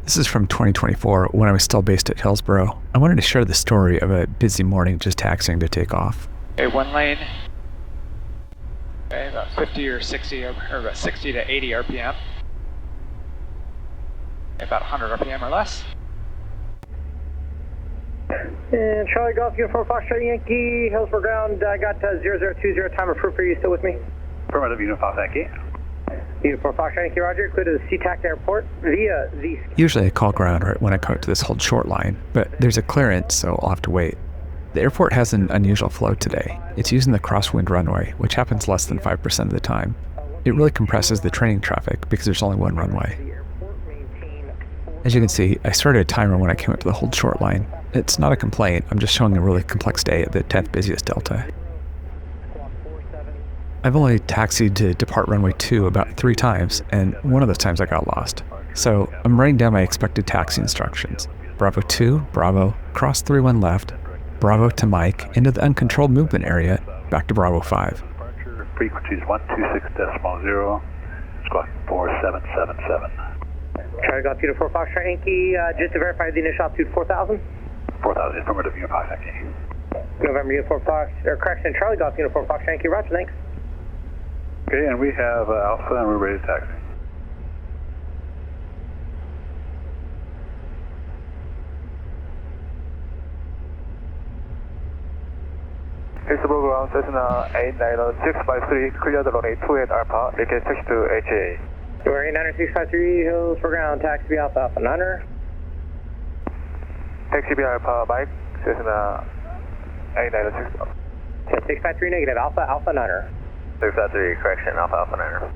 This is from 2024 when I was still based at Hillsboro. I wanted to share the story of a busy morning just taxiing to take off. Okay, one lane. Okay, about 50 or 60 or about 60 to 80 RPM. About 100 RPM or less. And Charlie Golf Uniform Foxtrot Yankee, Hillsboro ground. I got 0020 time approved. Are you still with me? Affirmative, Uniform Yankee. Uniform Foxtrot Yankee, Roger. Clear to the SeaTac Airport via the... Usually I call ground right when I come up to this hold short line, but there's a clearance, so I'll have to wait. The airport has an unusual flow today. It's using the crosswind runway, which happens less than 5% of the time. It really compresses the training traffic because there's only one runway. As you can see, I started a timer when I came up to the hold short line. It's not a complaint, I'm just showing a really complex day at the 10th busiest delta. I've only taxied to depart runway 2 about 3 times, and one of those times I got lost. So I'm writing down my expected taxi instructions. Bravo 2, Bravo, cross 31 left, Bravo to Mike, into the uncontrolled movement area, back to Bravo 5. Frequencies 126.0, squawk 4777. Charlie Golf Uniform Foxtrot Yankee, just to verify the initial altitude 4,000? 4000, affirmative, Uniform Yankee. November Uniform Fox, or correction, Charlie Golf Uniform Foxtrot Yankee, Roger, thanks. Okay, and we have Alpha and we're ready to taxi. Hillsboro ground, Cessna 89653, clear the runway 28 Alpha, request taxi to HA. We're 89653, Hillsboro ground, taxi Alpha, Alpha Niner. Taxi B Alpha, Mike, Cessna 896. 653 negative, Alpha, Alpha Niner. 653, correction, Alpha, Alpha Niner.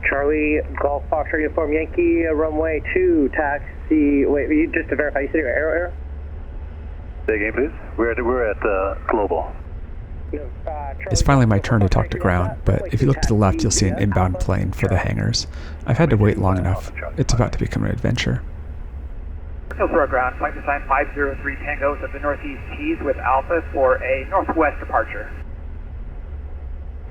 Charlie Golf Foxtrot Uniform Yankee, runway 2, taxi, wait, just to verify, you said arrow? Say again, please. We're at Global. It's finally my turn to talk to ground, but if you look to the left, you'll see an inbound plane for the hangars. I've had to wait long enough. It's about to become an adventure. Hillsboro ground, flight design 503 Tango to the Northeast Keys with Alpha for a northwest departure.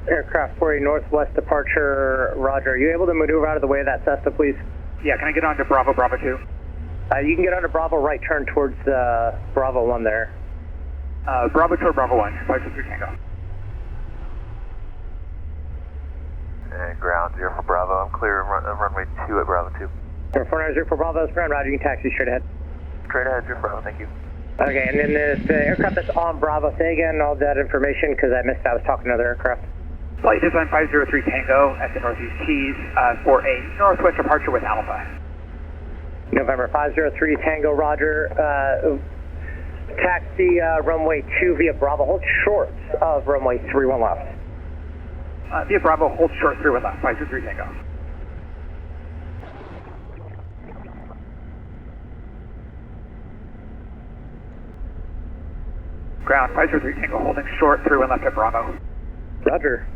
Aircraft for a northwest departure, Roger. Are you able to maneuver out of the way of that Cessna, please? Yeah, can I get on to Bravo, Bravo 2? You can get onto Bravo, right turn towards Bravo 1 there. Bravo 2 or Bravo 1, 523 Tango. And ground 0 for Bravo, I'm clear runway 2 at Bravo 2. 490 for Bravo, that's ground, Roger, you can taxi straight ahead. Straight ahead, 0 Bravo, thank you. Okay, and then the aircraft that's on Bravo, say again all that information because I missed, I was talking to another aircraft. Flight design 503 Tango at the Northeast Keys for a northwest departure with Alpha. November 503 Tango, Roger. Taxi runway 2 via Bravo, hold short of runway 31 left. Via Bravo, hold short 31 left, 523 Tango. Ground, 503 Tango, holding short 31 left at Bravo. Roger.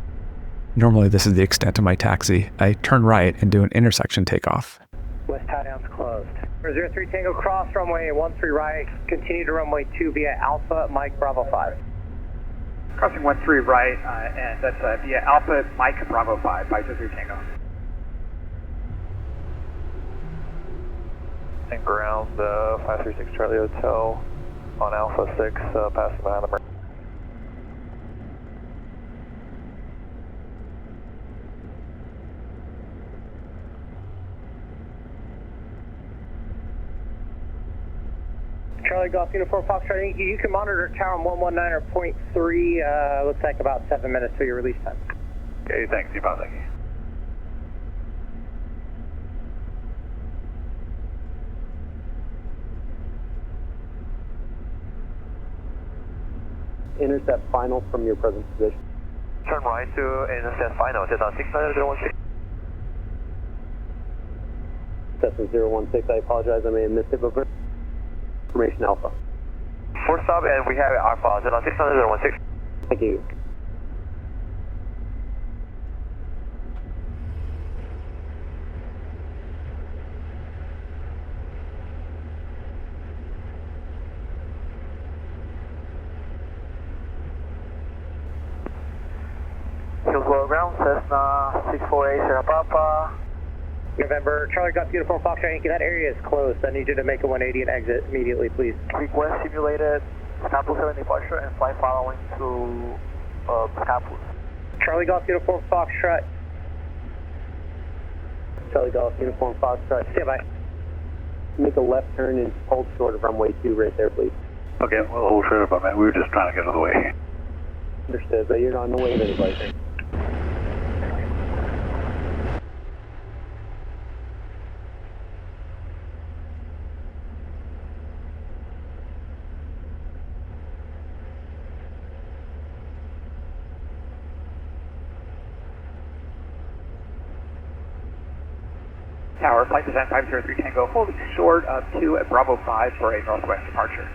Normally this is the extent of my taxi. I turn right and do an intersection takeoff. West tie down's closed. 03 Tango cross runway 13 right, continue to runway 2 via Alpha Mike Bravo 5. Crossing 13 right, and that's via Alpha Mike Bravo 5, 523 Tango. And ground 536 Charlie Hotel on Alpha 6, passing behind the Mercury. Charlie Golf Uniform Foxtrot Yankee, you can monitor tower 119.3, looks like about 7 minutes to your release time. Okay, thanks, Uniform Yankee. Intercept final from your present position. Turn right to intercept final, Cessna 69016. Cessna 016, I apologize, I may have missed it, but information Alpha. 4 stop, and we have Alpha, Cessna 69016. Thank you. Hillsboro ground, Cessna 648 Sierra Papa, November, Charlie Golf Uniform Foxtrot Yankee, that area is closed. I need you to make a 180 and exit immediately, please. Request simulated Campus 7 departure and flight following to campus. Charlie Golf Uniform Foxtrot. Charlie Golf Uniform Foxtrot. Stand by. Make a left turn and hold short of runway 2 right there, please. Okay, we'll hold short about that. We were just trying to get out of the way. Understood, but you're not in the way of anybody. Tower, flight design 503 Tango, holding short of 2 at Bravo 5 for a northwest departure.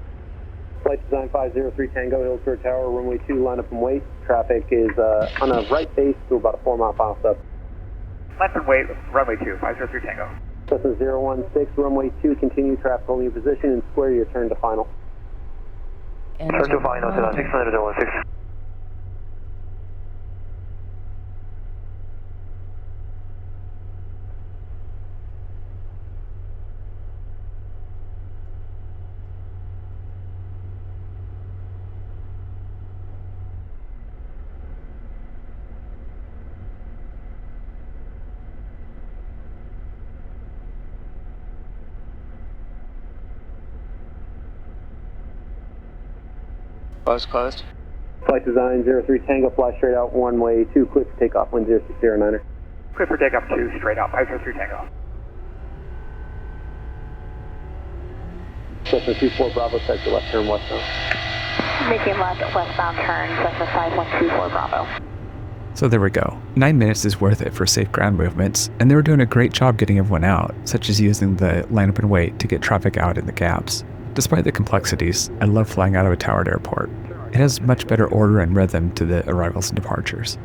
Flight design 503 Tango, Hillsborough Tower, runway 2, line up and wait. Traffic is on a right base to about a 4-mile final stop. Line up and wait, runway 2, 503 Tango. Cessna 016, runway 2, continue traffic holding your position and square your turn to final. Turn to final, 600 016. Closed. Flight design 03 Tango, fly straight out, runway 2, clear for takeoff, wind 0609er. Clear for takeoff 2, straight out, 503 Tango. Cessna 24 Bravo, set your left turn westbound. Making left westbound turn, Cessna 5124 Bravo. So there we go. 9 minutes is worth it for safe ground movements, and they were doing a great job getting everyone out, such as using the line up and wait to get traffic out in the gaps. Despite the complexities, I love flying out of a towered airport. It has much better order and rhythm to the arrivals and departures.